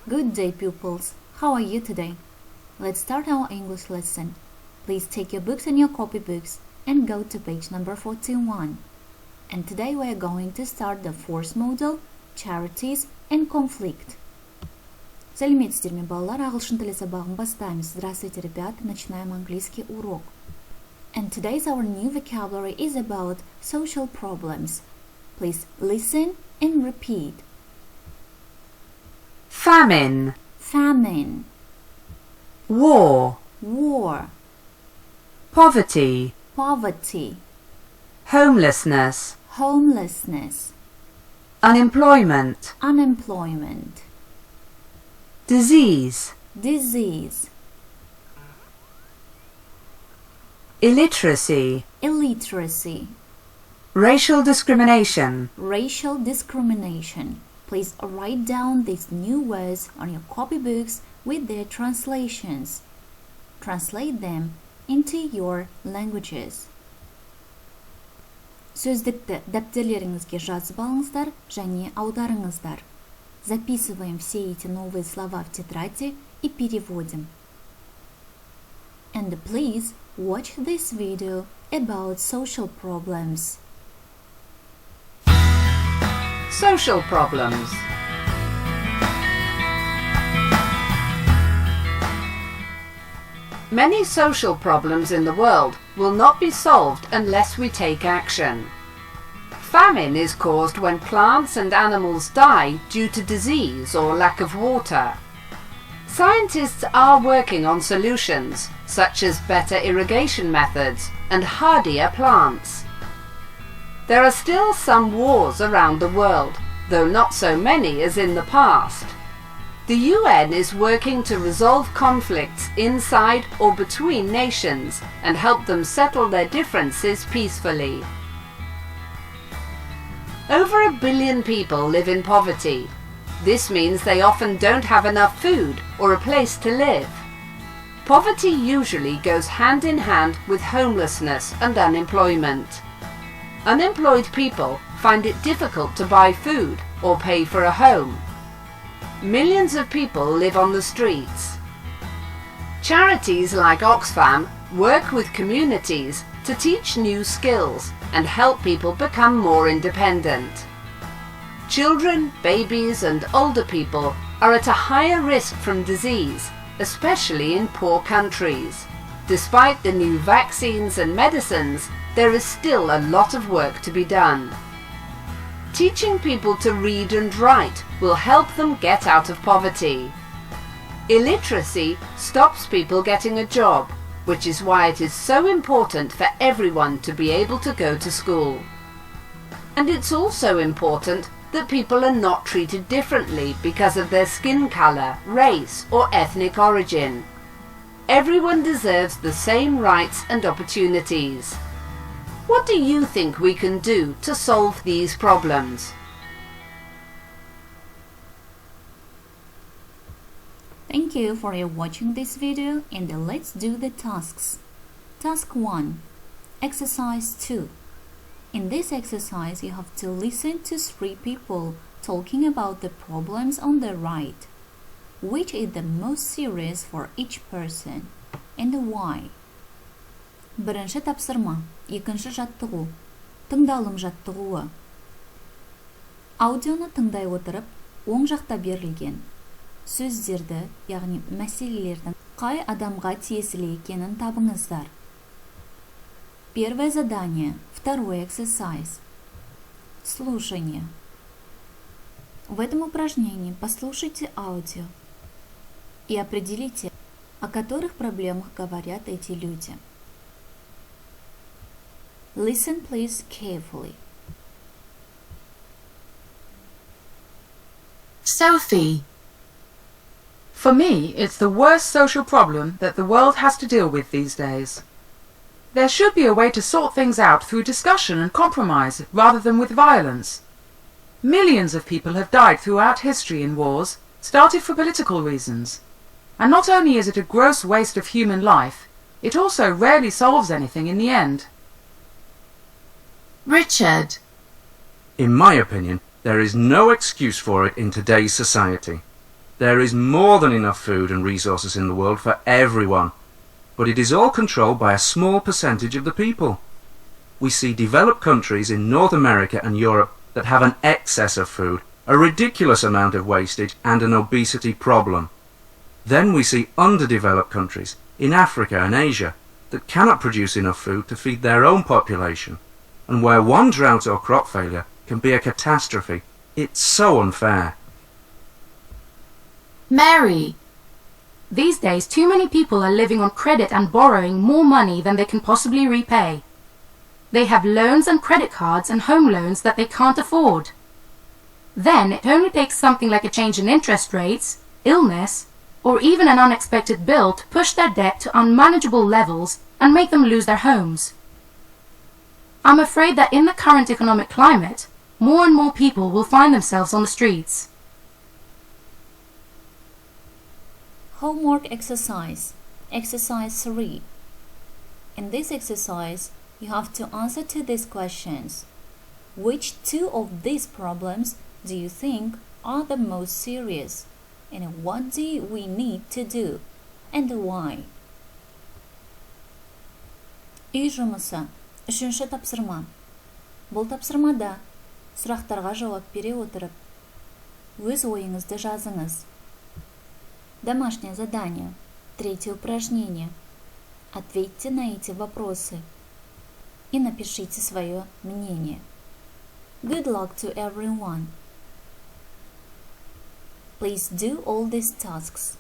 Good day, pupils. How are you today? Let's start our English lesson. Please take your books and your copybooks and go to page number 41. And today we are going to start the fourth module, Charities and Conflict. Сәлеметсіздер ме, балалар, ағылшын тілі сабағын бастаймыз. Здравствуйте, ребята, начинаем английский урок. And today's our new vocabulary is about social problems. Please listen and repeat. Famine, Famine, war, war, poverty, poverty, homelessness, homelessness, unemployment, unemployment, disease, disease, illiteracy, illiteracy, racial discrimination, racial discrimination. Please write down these new words on your copybooks with their translations. Translate them into your languages. Сөздікті дәптерлеріңізге жазып алыңыздар және аударыңыздар. Записываем все эти новые слова в тетради и переводим. And please watch this video about social problems. social problems. Many social problems in the world will not be solved unless we take action. Famine is caused when plants and animals die due to disease or lack of water. Scientists are working on solutions, such as better irrigation methods and hardier plants. There are still some wars around the world, though not so many as in the past. The UN is working to resolve conflicts inside or between nations and help them settle their differences peacefully. Over 1 billion people live in poverty. This means they often don't have enough food or a place to live. Poverty usually goes hand in hand with homelessness and unemployment. Unemployed people find it difficult to buy food or pay for a home. Millions of people live on the streets. Charities like Oxfam work with communities to teach new skills and help people become more independent. Children, babies and older people are at a higher risk from disease, especially in poor countries. Despite the new vaccines and medicines, there is still a lot of work to be done. Teaching people to read and write will help them get out of poverty. Illiteracy stops people getting a job, which is why it is so important for everyone to be able to go to school. And it's also important that people are not treated differently because of their skin color, race, or ethnic origin. Everyone deserves the same rights and opportunities. What do you think we can do to solve these problems? Thank you for watching this video, and let's do the tasks. Task 1. Exercise 2. In this exercise, you have to listen to 3 people talking about the problems on the right. Which is the most serious for each person, and why? Бірінші тапсырма, екінші жаттығу, тыңдалым жаттығуы. Аудионы тыңдай отырып, оң жақта берілген сөздерді, яғни мәселелердің қай адамға тиесілі екенін табыңыздар. Первое задание, второй exercise. Слушание. В этом упражнении послушайте аудио и определите, о которых проблемах говорят эти люди. Listen, please, carefully. Sophie. For me, it's the worst social problem that the world has to deal with these days. There should be a way to sort things out through discussion and compromise rather than with violence. Millions of people have died throughout history in wars, started for political reasons. And not only is it a gross waste of human life, it also rarely solves anything in the end. Richard. In my opinion, there is no excuse for it in today's society. There is more than enough food and resources in the world for everyone, but it is all controlled by a small percentage of the people. We see developed countries in North America and Europe that have an excess of food, a ridiculous amount of wastage, and an obesity problem. Then we see underdeveloped countries in Africa and Asia that cannot produce enough food to feed their own population, and where one drought or crop failure can be a catastrophe. It's so unfair. Mary, these days too many people are living on credit and borrowing more money than they can possibly repay. They have loans and credit cards and home loans that they can't afford. Then it only takes something like a change in interest rates, illness, or even an unexpected bill to push their debt to unmanageable levels and make them lose their homes. I'm afraid that in the current economic climate, more and more people will find themselves on the streets. Homework exercise. Exercise 3. In this exercise, you have to answer to these questions. Which two of these problems do you think are the most serious? And what do we need to do? And why? Үй жұмысы. 3-ші тапсырма. Бұл тапсырмада сұрақтарға жауап бере отырып, өз ойыңызды жазыңыз. Домашнее задание. 3 упражнение. Ответьте на эти вопросы и напишите свое мнение. Good luck to everyone. Please do all these tasks.